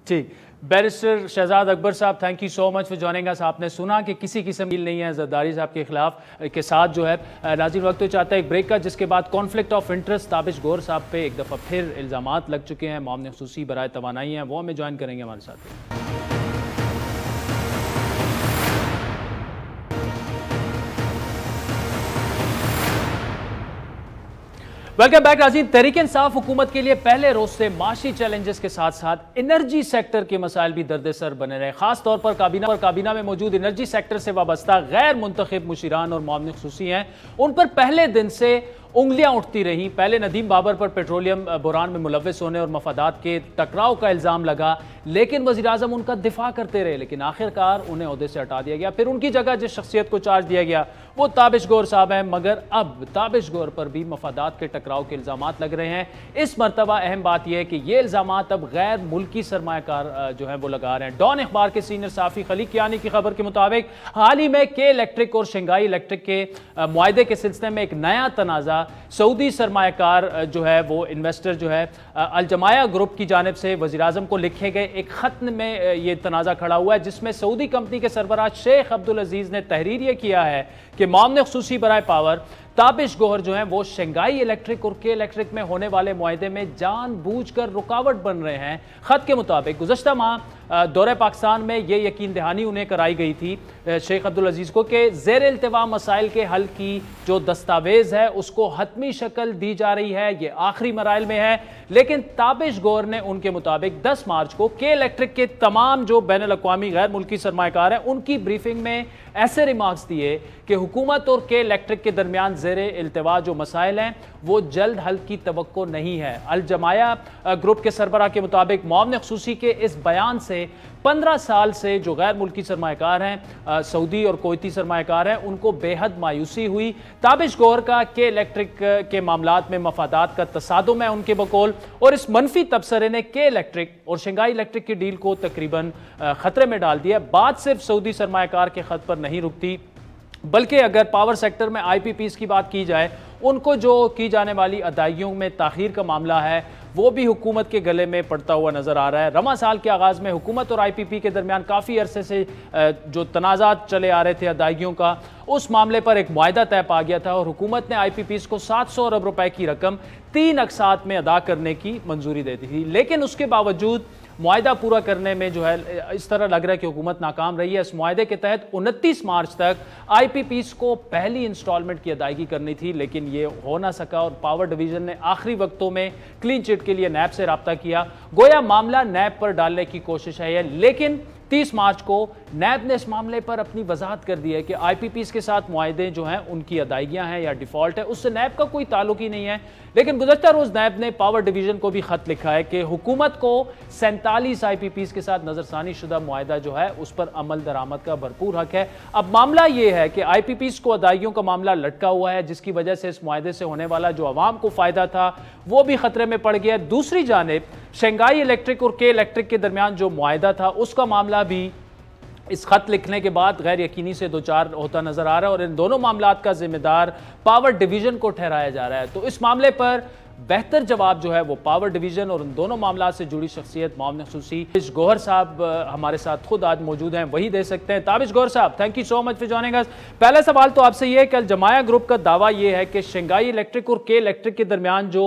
ठीक, बैरिस्टर शहजाद अकबर साहब, thank you so much for joining us. आपने सुना कि किसी किस्म की डील नहीं है जरदारी साहब के खिलाफ के साथ जो है। नाज़रीन, वक्त तो चाहता है एक ब्रेक का, जिसके बाद conflict of interest Tabish Gauhar साहब पे एक दफ़ा फिर इल्ज़ामात लग चुके हैं, मामले खुसूसी बराए तवानाई हैं, वो हमें ज्वाइन करेंगे हमारे साथ। वेलकम बैक नाज़रीन। तहरीक इंसाफ हुकूमत के लिए पहले रोज से माशी चैलेंजेस के साथ साथ एनर्जी सेक्टर के मसाइल भी दर्द-ए-सर बने रहे। खास तौर पर काबीना में मौजूद एनर्जी सेक्टर से वाबस्ता गैर मुंतखब मुशीरान और मामले खुसूसी हैं, उन पर पहले दिन से उंगलियां उठती रही। पहले नदीम बाबर पर पेट्रोलियम बुरान में मुलव्वस होने और मफादात के टकराव का इल्ज़ाम लगा, लेकिन वज़ीर-ए-आज़म उनका दिफा करते रहे, लेकिन आखिरकार उन्हें ओहदे से हटा दिया गया। फिर उनकी जगह जिस शख्सियत को चार्ज दिया गया वो ताबिश गौहर साहब हैं, मगर अब ताबिश गौहर पर भी मफादात के टकराव के इल्ज़ामात लग रहे हैं। इस मरतबा अहम बात यह है कि ये इल्ज़ामात अब गैर मुल्की सरमायाकार जो है वो लगा रहे हैं। डॉन अखबार के सीनियर साफ़ी खलीक कियानी की खबर के मुताबिक हाल ही में के इलेक्ट्रिक और शंघाई इलेक्ट्रिक के मुआहदे के सिलसिले में एक नया तनाज़ा सऊदी सरमायाकार जो है वो इन्वेस्टर जो है अल-जमाया ग्रुप की जानिब से वज़ीर-ए-आज़म को लिखे गए एक खत में ये तनाज़ा खड़ा हुआ है, जिसमें सऊदी कंपनी के सरबराह शेख अब्दुल अजीज़ ने तहरीर ये किया है कि मामले खुसूसी बराए पावर ताबिश गौहर जो हैं वो शंघाई इलेक्ट्रिक और के इलेक्ट्रिक में होने वाले मुआहदे में जानबूझकर रुकावट बन रहे हैं। खत के मुताबिक गुज़श्ता माह दौरे पाकिस्तान में ये यकीन दहानी उन्हें कराई गई थी शेख अब्दुल अजीज़ को कि ज़ेर इल्तिवा मसाइल के हल की जो दस्तावेज़ है उसको हतमी शक्ल दी जा रही है, ये आखिरी मराइल में है। लेकिन ताबिश गौहर ने उनके मुताबिक 10 मार्च को के इलेक्ट्रिक के तमाम जो बैनुल अक़वामी गैर मुल्की सरमायाकार हैं उनकी ब्रीफिंग में ऐसे रिमार्क्स दिए कि हुकूमत और के इलेक्ट्रिक के दरमियान ज़ेरे इल्तिवा जो मसाइल हैं वो जल्द हल की तवक्को नहीं है। अल-जमाया ग्रुप के सरबराह के मुताबिक मामले खुसूसी के इस बयान से 15 साल से जो गैर मुल्की सरमायाकार हैं सऊदी और कोयती सरमायाकार हैं उनको बेहद मायूसी हुई। ताबिश गौहर का के इलेक्ट्रिक के मामलात में मफादात का तसादुम है उनके बकौल, और इस मनफी तबसरे ने के इलेक्ट्रिक और शंघाई इलेक्ट्रिक की डील को तकरीबन खतरे में डाल दिया। बात सिर्फ सऊदी सरमायाकार के खत पर नहीं रुकती, बल्कि अगर पावर सेक्टर में IPPs की बात की जाए, उनको जो की जाने वाली अदायगियों में ताख़ीर का मामला है वो भी हुकूमत के गले में पड़ता हुआ नज़र आ रहा है। रमा साल के आगाज़ में हुकूमत और IPP के दरमियान काफ़ी अरसे से जो तनाज़ात चले आ रहे थे अदायगियों का, उस मामले पर एक मुआहदा तय पा गया था और हुकूमत ने IPPs को 700 अरब रुपए की रकम 3 अक़सात में अदा करने की मंजूरी दे दी थी। लेकिन उसके बावजूद मुआहदा पूरा करने में जो है इस तरह लग रहा है कि हुकूमत नाकाम रही है। इस मुआहदे के तहत 29 मार्च तक IPPs को पहली इंस्टॉलमेंट की अदायगी करनी थी, लेकिन ये हो ना सका और पावर डिवीजन ने आखिरी वक्तों में क्लीन चिट के लिए नैब से रब्ता किया। गोया मामला नैब पर डालने की कोशिश है, लेकिन 30 मार्च को नैब ने इस मामले पर अपनी वजाहत कर दी है कि IPPs के साथ मुआहदे जो हैं उनकी अदायगियां हैं या डिफ़ॉल्ट है, उससे नैब का कोई ताल्लुक ही नहीं है। लेकिन गुज़श्ता रोज़ नैब ने पावर डिवीज़न को भी ख़त लिखा है कि हुकूमत को 47 IPPs के साथ नज़रसानी शुदा मुआहदा जो है उस पर अमल दरामद का भरपूर हक है। अब मामला ये है कि IPPs को अदायगियों का मामला लटका हुआ है, जिसकी वजह से इस मुआहदे से होने वाला जो अवाम को फ़ायदा था वो भी ख़तरे में पड़ गया। दूसरी जानिब शंघाई इलेक्ट्रिक और के इलेक्ट्रिक के दरमियान जो मुआहदा था उसका मामला भी इस खत लिखने के बाद गैर यकीनी से दो चार होता नजर आ रहा है और इन दोनों मामलात का जिम्मेदार पावर डिवीजन को ठहराया जा रहा है। तो इस मामले पर बेहतर जवाब जो है वो पावर डिवीजन और उन दोनों मामलात से जुड़ी शख्सियत मामले खुसूसी ताबिश गौहर साहब हमारे साथ खुद आज मौजूद हैं, वही दे सकते हैं। ताबिश गौहर साहब, thank you so much for joining us. पहला सवाल तो आपसे ये है कि अल-जमाया ग्रुप का दावा ये है कि शंघाई इलेक्ट्रिक और के इलेक्ट्रिक के दरमियान जो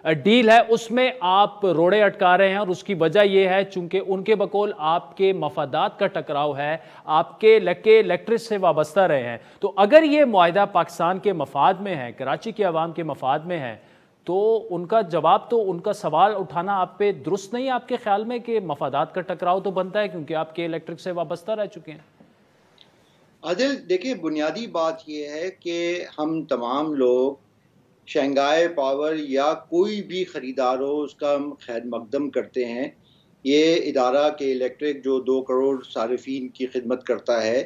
डील है उसमें आप रोड़े अटका रहे हैं और उसकी वजह यह है चूंकि उनके बकौल आपके मफादात का टकराव है, आपके इलेक्ट्रिक से वाबस्ता रहे हैं। तो अगर ये मुआहदा पाकिस्तान के मफाद में है, कराची के अवाम के मफाद में है, तो उनका जवाब तो उनका सवाल उठाना आप पे दुरुस्त नहीं है आपके ख्याल में कि मफादात का टकराव तो बनता है क्योंकि आपके इलेक्ट्रिक से वाबस्ता रह चुके हैं? आदिल, देखिए, बुनियादी बात यह है कि हम तमाम लोग शंघाई पावर या कोई भी ख़रीदार हो उसका हम खैर मकदम करते हैं। ये इदारा के इलेक्ट्रिक जो 2 करोड़ सारिफीन की खिदमत करता है,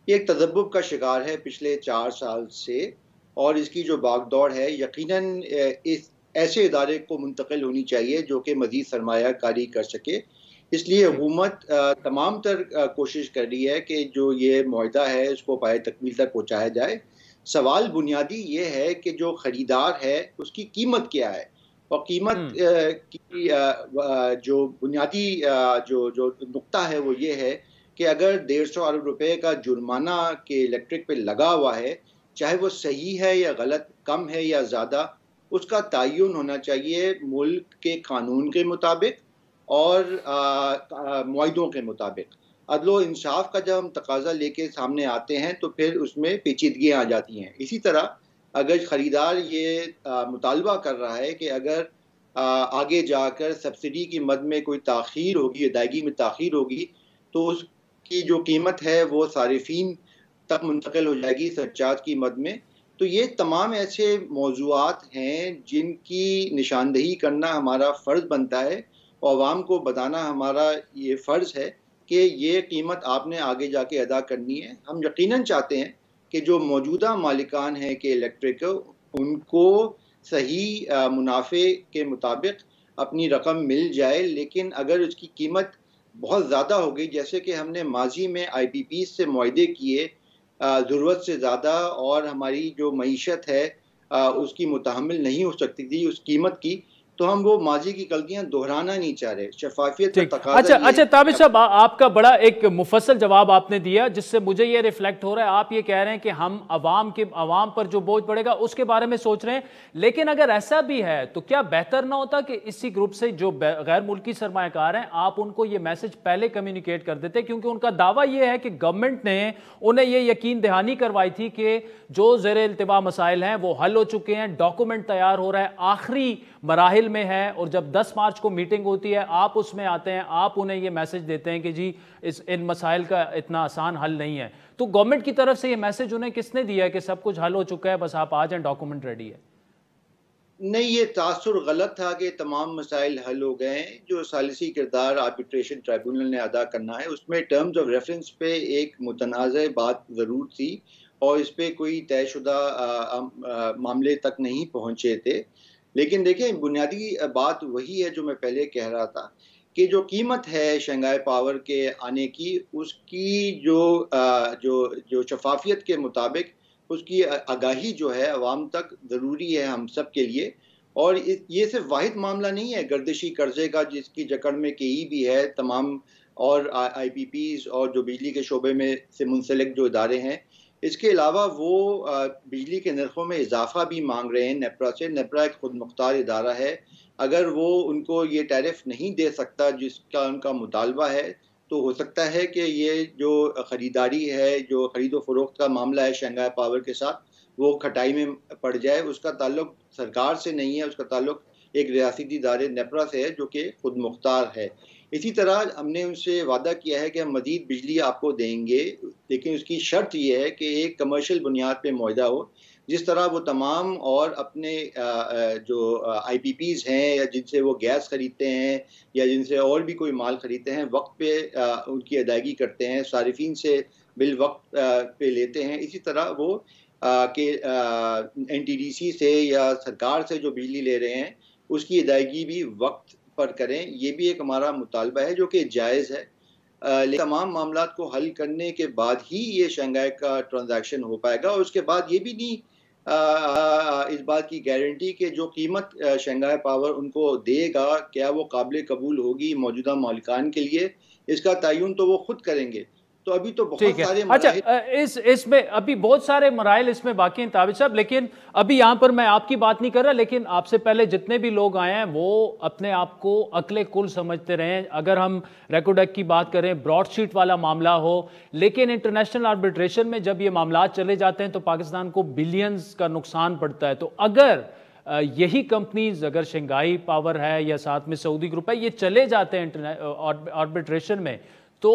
ये एक तज़ब्बुब का शिकार है पिछले 4 साल से, और इसकी जो भागदौड़ है यकीनन इस ऐसे इदारे को मुंतकिल होनी चाहिए जो कि मज़ीद सरमायाकारी कर सके। इसलिए हुकूमत तमाम तर कोशिश कर रही है कि जो ये मुआहदा है इसको पाए तकमील तक पहुँचाया जाए। सवाल बुनियादी ये है कि जो ख़रीदार है उसकी कीमत क्या है, और कीमत की जो बुनियादी जो जो नुक्ता है वो ये है कि अगर 150 अरब रुपए का जुर्माना के इलेक्ट्रिक पे लगा हुआ है, चाहे वो सही है या गलत, कम है या ज़्यादा, उसका तयन होना चाहिए मुल्क के कानून के मुताबिक और मुआहदों के मुताबिक। अदलो इंसाफ का जब हम तकाजा लेके सामने आते हैं तो फिर उसमें पेचीदगियाँ आ जाती हैं। इसी तरह अगर ख़रीदार ये मुतालबा कर रहा है कि अगर आगे जाकर सब्सिडी की मद में कोई ताख़ीर होगी, अदायगी में ताख़ीर होगी, तो उसकी जो कीमत है वो सारिफीन तक मुंतकिल हो जाएगी सरचार्ज की मद में। तो ये तमाम ऐसे मौज़ूआत हैं जिनकी निशानदही करना हमारा फ़र्ज़ बनता है और आवाम को बताना हमारा ये फ़र्ज़ है कि ये कीमत आपने आगे जाके अदा करनी है। हम यकीनन चाहते हैं कि जो मौजूदा मालिकान हैं कि इलेक्ट्रिक, उनको सही मुनाफे के मुताबिक अपनी रकम मिल जाए, लेकिन अगर उसकी कीमत बहुत ज़्यादा हो गई, जैसे कि हमने माजी में IPP से मुआहदे किए ज़रूरत से ज़्यादा, और हमारी जो मईशत है उसकी मुतहम्मिल नहीं हो सकती थी उस कीमत की, तो हम वो माजी की गलतियां दोहराना नहीं चाह रहे। शफाफियत का तकाज़ा। अच्छा ताबिश साहब, आपका बड़ा एक मुफस्सल जवाब आपने दिया जिससे मुझे ये रिफ्लेक्ट हो रहा है, आप ये कह रहे हैं कि हम अवाम पर जो बोझ पड़ेगा उसके बारे में सोच रहे हैं, लेकिन अगर ऐसा भी है तो क्या बेहतर ना होता कि इसी ग्रुप से जो गैर मुल्की सरमायाकार हैं आप उनको ये मैसेज पहले कम्युनिकेट कर देते, क्योंकि उनका दावा ये है कि गवर्नमेंट ने उन्हें ये यकीन दहानी करवाई थी कि जो ज़ेर इल्तिवा मसाइल हैं वो हल हो चुके हैं, डॉक्यूमेंट तैयार हो रहा है, आखिरी मराहिल में है, और जब 10 मार्च को मीटिंग होती है आप उसमें आते हैं, आप उन्हें ये मैसेज देते हैं कि जी इन मसाइल का इतना आसान हल नहीं है। तो गवर्नमेंट की तरफ से ये मैसेज उन्हें किसने दिया है कि सब कुछ हल हो चुका है, बस आप आ जाएं, डॉक्यूमेंट रेडी है? नहीं, ये तासुर गलत था कि तमाम मसाइल हल हो गए हैं। जो सालिसी किरदार आर्बिट्रेशन ट्राइब्यूनल ने अदा करना है उसमें टर्म्स ऑफ रेफरेंस पे एक मुतनाज़ बात ज़रूर थी और इस पर कोई तयशुदा मामले तक नहीं पहुँचे थे। लेकिन देखें, बुनियादी बात वही है जो मैं पहले कह रहा था कि जो कीमत है शंघाई पावर के आने की, उसकी जो शफाफियत के मुताबिक उसकी आगाही जो है अवाम तक ज़रूरी है हम सब के लिए। और ये सिर्फ वाहिद मामला नहीं है गर्दिशी कर्जे का जिसकी जकड़ में KE भी है, तमाम और IPPs और जो बिजली के शोबे में से मुंसलिक जो इदारे हैं। इसके अलावा वो बिजली के नरखों में इजाफा भी मांग रहे हैं नेपरा से। नेपरा एक खुद मुख्तार इदारा है, अगर वो उनको ये टैरिफ नहीं दे सकता जिसका उनका मुतालबा है, तो हो सकता है कि ये जो ख़रीदारी है, जो ख़रीद व फ़रोख्त का मामला है शंघाई पावर के साथ, वो खटाई में पड़ जाए। उसका ताल्लुक सरकार से नहीं है, उसका ताल्लुक एक रियासती इदारे नेपरा से है जो कि खुद मुख्तार है। इसी तरह हमने उनसे वादा किया है कि हम मज़ीद बिजली आपको देंगे, लेकिन उसकी शर्त यह है कि एक कमर्शियल बुनियाद पर मुआहदा हो, जिस तरह वो तमाम और अपने जो IPPs हैं या जिनसे वो गैस ख़रीदते हैं या जिनसे और भी कोई माल ख़रीदते हैं, वक्त पे उनकी अदायगी करते हैं, सारिफीन से बिल वक्त पे लेते हैं। इसी तरह वो के NTDC से या सरकार से जो बिजली ले रहे हैं उसकी अदायगी भी वक्त पर करें। ये भी एक हमारा मुतालबा है जो कि जायज़ है। लेकिन तमाम मामलात को हल करने के बाद ही ये शंघाई का ट्रांजैक्शन हो पाएगा। और उसके बाद ये भी नहीं इस बात की गारंटी कि जो कीमत शंघाई पावर उनको देगा क्या वो काबिल कबूल होगी मौजूदा मालिकान के लिए, इसका तयन तो वो खुद करेंगे। तो अभी तो बहुत सारे अच्छा, इसमें अभी बहुत सारे मराइल इसमें बाकी हैं ताबिश साहब, लेकिन अभी यहाँ पर मैं आपकी बात नहीं कर रहा, लेकिन आपसे पहले जितने भी लोग आए हैं वो अपने आप को अक्ले कुल समझते रहे। अगर हम रेकॉर्ड एक्ट की बात करें, ब्रॉडशीट वाला मामला हो, लेकिन इंटरनेशनल आर्बिट्रेशन में जब ये मामला चले जाते हैं तो पाकिस्तान को बिलियंस का नुकसान पड़ता है। तो अगर यही कंपनीज, अगर शंघाई पावर है या साथ में सऊदी ग्रुप है, ये चले जाते हैं आर्बिट्रेशन में, तो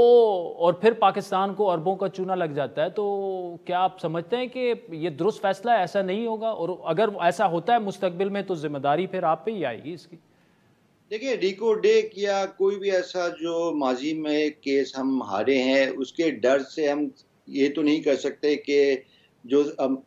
और फिर पाकिस्तान को अरबों का चूना लग जाता है, तो क्या आप समझते हैं कि ये दुरुस्त फैसला है? ऐसा नहीं होगा, और अगर ऐसा होता है मुस्तकबिल में तो जिम्मेदारी फिर आप पे ही आएगी इसकी। देखिए, रिको डेक या कोई भी ऐसा जो माजी में केस हम हारे हैं उसके डर से हम ये तो नहीं कर सकते कि जो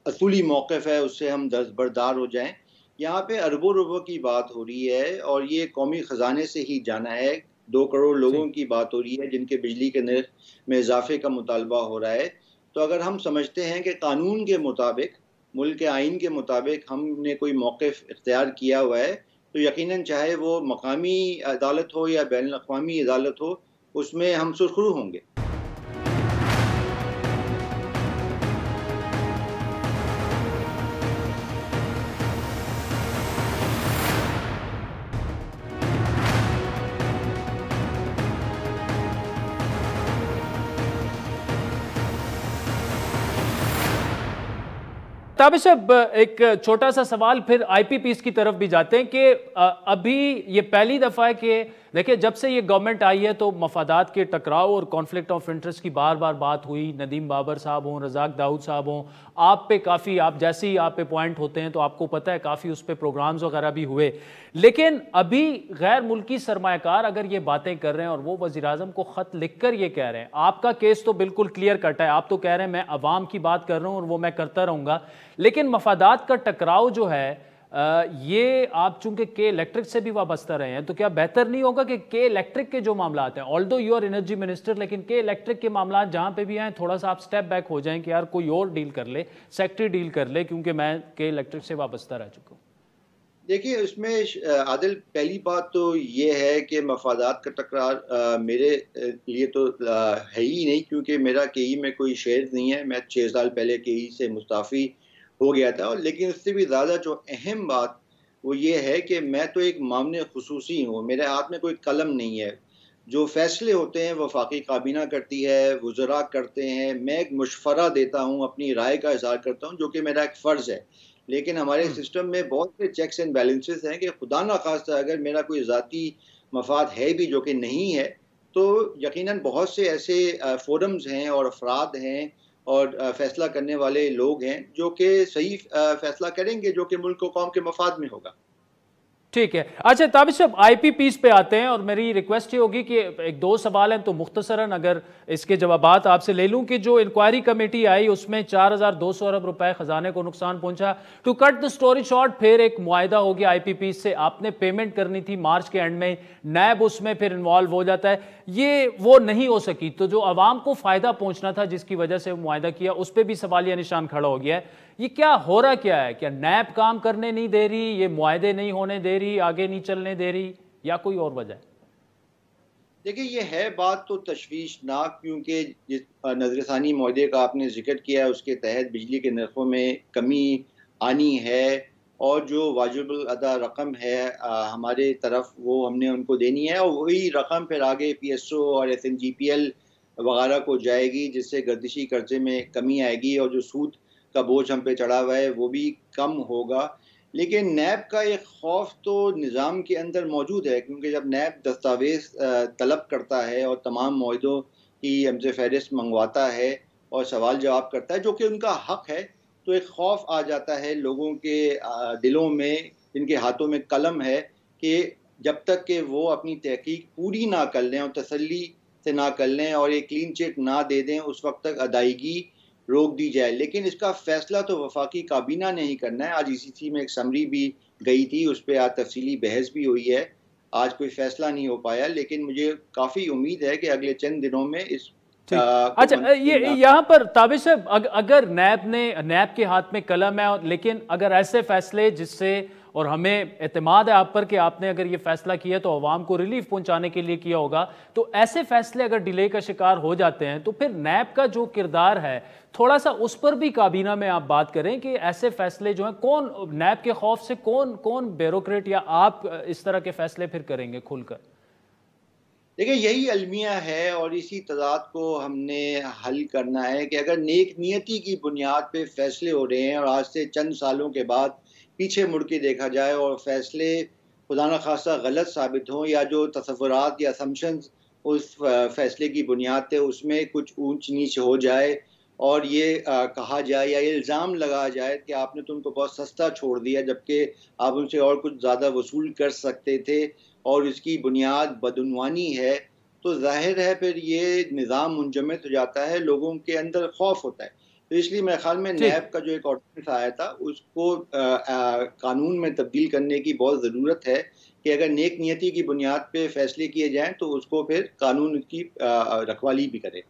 असूली मौक़िफ़ है उससे हम दस्तबरदार हो जाएं। यहाँ पे अरबों रुपयों की बात हो रही है और ये कौमी ख़जाने से ही जाना है। 2 करोड़ लोगों की बात हो रही है जिनके बिजली के निर्ख में इजाफे का मुतालबा हो रहा है। तो अगर हम समझते हैं कि कानून के मुताबिक, मुल्क के आइन के मुताबिक हमने कोई मौक़िफ़ इख्तियार किया हुआ है, तो यकीनन चाहे वो मकामी अदालत हो या बैनुल अक़वामी अदालत हो, उसमें हम सुरख़रू होंगे। ताबिश साहब, एक छोटा सा सवाल फिर आईपीपीस की तरफ भी जाते हैं कि अभी ये पहली दफ़ा है कि देखिए जब से ये गवर्नमेंट आई है तो मफादात के टकराव और कॉन्फ्लिक्ट ऑफ इंटरेस्ट की बार बार बात हुई। नदीम बाबर साहब हों, रज़ाक दाऊद साहब हों, आप पे काफ़ी, आप जैसे ही आप पे पॉइंट होते हैं तो आपको पता है काफ़ी उस पर प्रोग्राम्स वगैरह भी हुए। लेकिन अभी गैर मुल्की सरमायाकार अगर ये बातें कर रहे हैं और वो वज़ीर-ए-आज़म को ख़त लिख कर ये कह रहे हैं, आपका केस तो बिल्कुल क्लियर कट है, आप तो कह रहे हैं मैं अवाम की बात कर रहा हूँ और वो मैं करता रहूँगा। लेकिन मफादात का टकराव जो है ये आप चूंकि के इलेक्ट्रिक से भी वाबस्ता रहे हैं, तो क्या बेहतर नहीं होगा कि के इलेक्ट्रिक के जो मामलात हैं, although you are energy minister, लेकिन के इलेक्ट्रिक के मामलात जहां पे भी आए थोड़ा सा आप स्टेप बैक हो जाएं कि यार कोई और डील कर ले, सेक्रेटरी डील कर ले, क्योंकि मैं के इलेक्ट्रिक से वाबस्ता रह चुका हूँ। देखिए इसमें आदिल, पहली बात तो ये है कि मफादात का टकरार मेरे लिए तो है ही नहीं, क्योंकि मेरा केई में कोई शेयर नहीं है। मैं 6 साल पहले केई से मुस्ताफ़ी हो गया था। और लेकिन उससे भी ज़्यादा जो अहम बात वो ये है कि मैं तो एक मामले खुसूसी हूँ, मेरे हाथ में कोई कलम नहीं है। जो फ़ैसले होते हैं वफाकी काबीना करती है, वज़रा करते हैं, मैं एक मशवरा देता हूँ, अपनी राय का इज़हार करता हूँ, जो कि मेरा एक फ़र्ज़ है। लेकिन हमारे सिस्टम में बहुत से चेक्स एंड बैलेंसेस हैं कि खुदा न खास्ता अगर मेरा कोई ज़ाती मफाद है भी, जो कि नहीं है, तो यकीनन बहुत से ऐसे फोरम्स हैं और अफराद हैं और फैसला करने वाले लोग हैं जो कि सही फैसला करेंगे, जो कि मुल्क को कौम के मफाद में होगा। ठीक है। अच्छा ताबिश साहब, आईपीपीस पे आते हैं और मेरी रिक्वेस्ट ये होगी कि एक दो सवाल हैं तो मुख्तसरन अगर इसके जवाबात आपसे ले लूं कि जो इंक्वायरी कमेटी आई उसमें 4200 अरब रुपए खजाने को नुकसान पहुंचा। To cut the story short, फिर एक मुआहिदा हो गया आईपीपीस से, आपने पेमेंट करनी थी मार्च के एंड में, नैब उसमें फिर इन्वॉल्व हो जाता है, ये वो नहीं हो सकी। तो जो आवाम को फायदा पहुंचना था जिसकी वजह से मुआहिदा किया, उस पर भी सवालिया निशान खड़ा हो गया है। ये क्या हो रहा, क्या है? क्या नैब काम करने नहीं दे रही, ये मुआहदे नहीं होने दे रही, आगे नहीं चलने दे रही, या कोई और वजह? देखिए ये है बात तो तशवीशनाक, क्योंकि जिस नजरसानी मुआहदे का आपने जिक्र किया है उसके तहत बिजली के नरखों में कमी आनी है और जो वाजिबुल अदा रकम है हमारे तरफ वो हमने उनको देनी है, और वही रकम फिर आगे PSO और SNGPL वगैरह को जाएगी, जिससे गर्दिशी कर्जे में कमी आएगी और जो सूद का बोझ हम पे चढ़ा हुआ है वो भी कम होगा। लेकिन नैब का एक खौफ तो निज़ाम के अंदर मौजूद है, क्योंकि जब नैब दस्तावेज़ तलब करता है और तमाम मुआहदों की हमसे फहरिस्त मंगवाता है और सवाल जवाब करता है, जो कि उनका हक़ है, तो एक खौफ आ जाता है लोगों के दिलों में, जिनके हाथों में कलम है, कि जब तक कि वो अपनी तहकीक पूरी ना कर लें और तसल्ली से ना कर लें और एक क्लीन चिट ना दे दें, उस वक्त तक अदायगी रोक दी जाए। लेकिन इसका फैसला तो वफाकी काबीना ने ही करना है। आज ECC में एक समरी भी गई थी, उस पर आज तफसीली बहस भी हुई है। आज कोई फैसला नहीं हो पाया, लेकिन मुझे काफ़ी उम्मीद है कि अगले चंद दिनों में इस अच्छा ये यहाँ पर ताबिश साहब, अगर नैब के हाथ में कलम है, लेकिन अगर ऐसे फैसले जिससे, और हमें एतमाद है आप पर कि आपने अगर ये फैसला किया तो अवाम को रिलीफ पहुंचाने के लिए किया होगा, तो ऐसे फैसले अगर डिले का शिकार हो जाते हैं तो फिर नैब का जो किरदार है थोड़ा सा उस पर भी काबीना में आप बात करें कि ऐसे फैसले जो हैं, कौन नैब के खौफ से कौन ब्यूरोक्रेट या आप इस तरह के फैसले फिर करेंगे खुलकर? देखिए यही अलमिया है और इसी तजाद को हमने हल करना है कि अगर नेक नियति की बुनियाद पे फैसले हो रहे हैं और आज से चंद सालों के बाद पीछे मुड़ के देखा जाए और फैसले खुदा न खासा गलत साबित हों, या जो तसव्वुरात या असम्पशंस उस फैसले की बुनियाद थे उसमें कुछ ऊंच नीच हो जाए और ये कहा जाए या इल्ज़ाम लगाया जाए कि आपने तो उनको बहुत सस्ता छोड़ दिया जबकि आप उनसे और कुछ ज़्यादा वसूल कर सकते थे और इसकी बुनियाद बदउनवानी है, तो जाहिर है फिर ये निज़ाम मुंजमद हो जाता है, लोगों के अंदर खौफ होता है। तो इसलिए मेरे ख्याल में नैब का जो एक ऑर्डिनेंस आया था उसको कानून में तब्दील करने की बहुत ज़रूरत है कि अगर नेक नियति की बुनियाद पे फैसले किए जाएं तो उसको फिर कानून की रखवाली भी करे।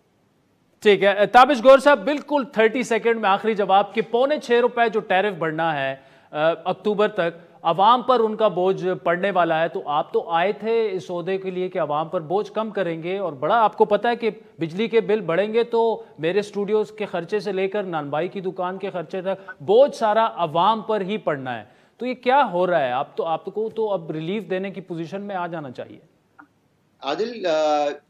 ठीक है ताबिश गौर साहब, बिल्कुल 30 सेकंड में आखिरी जवाब कि ₹6.25 जो टैरिफ बढ़ना है अक्टूबर तक, अवाम पर उनका बोझ पड़ने वाला है। तो आप तो आए थे इस ओहदे के लिए कि अवाम पर बोझ कम करेंगे, और बड़ा आपको पता है कि बिजली के बिल बढ़ेंगे तो मेरे स्टूडियोज के खर्चे से लेकर नानबाई की दुकान के खर्चे तक बोझ सारा अवाम पर ही पड़ना है। तो ये क्या हो रहा है? आपको तो अब रिलीफ देने की पोजीशन में आ जाना चाहिए। आदिल,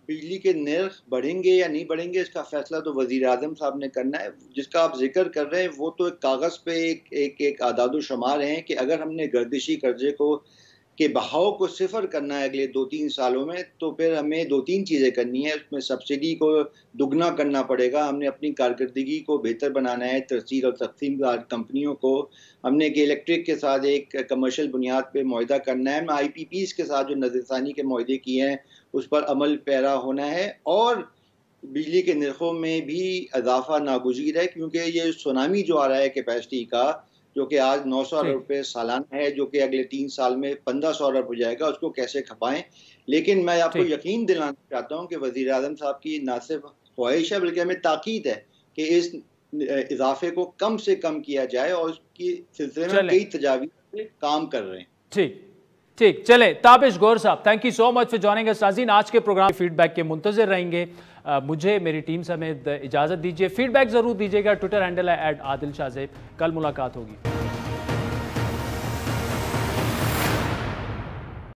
बिजली के निर्ख बढ़ेंगे या नहीं बढ़ेंगे इसका फैसला तो वज़ीर आज़म साहब ने करना है। जिसका आप जिक्र कर रहे हैं वो तो एक कागज़ पे एक आदाद शुमार हैं कि अगर हमने गर्दिशी कर्जे के बहाव को सिफर करना है अगले 2-3 सालों में, तो फिर हमें 2-3 चीज़ें करनी है। उसमें सब्सिडी को दुगना करना पड़ेगा, हमने अपनी कारकर्दगी को बेहतर बनाना है, तरसील और तकसीम कंपनियों को हमने कि इलेक्ट्रिक के साथ एक कमर्शियल बुनियाद पे मुआहदा करना है, IPPs के साथ जो नज़रसानी के मुआहदे किए हैं उस पर अमल पैरा होना है, और बिजली के निर्खों में भी इजाफा नागुज़ीर है, क्योंकि ये सुनामी जो आ रहा है कैपेसिटी का, जो कि आज 900 अरब रुपये सालाना है, जो कि अगले 3 साल में 1500 अरब हो जाएगा, उसको कैसे खपाएं। लेकिन मैं आपको यकीन दिलाना चाहता हूं कि वज़ीर आज़म साहब की ना सिर्फ ख्वाहिश है बल्कि हमें ताकीद है कि इस इजाफे को कम से कम किया जाए, और उसकी सिलसिले में कई तजावीज़ पे काम कर रहे हैं। ठीक चले ताबिश गौर साहब, thank you so much for joining us. नाज़रीन, आज के प्रोग्राम फीडबैक के मुंतज़िर रहेंगे। मुझे मेरी टीम समेत इजाज़त दीजिए। फीडबैक ज़रूर दीजिएगा। ट्विटर हैंडल है @आदिल शाहज़ेब। कल मुलाकात होगी।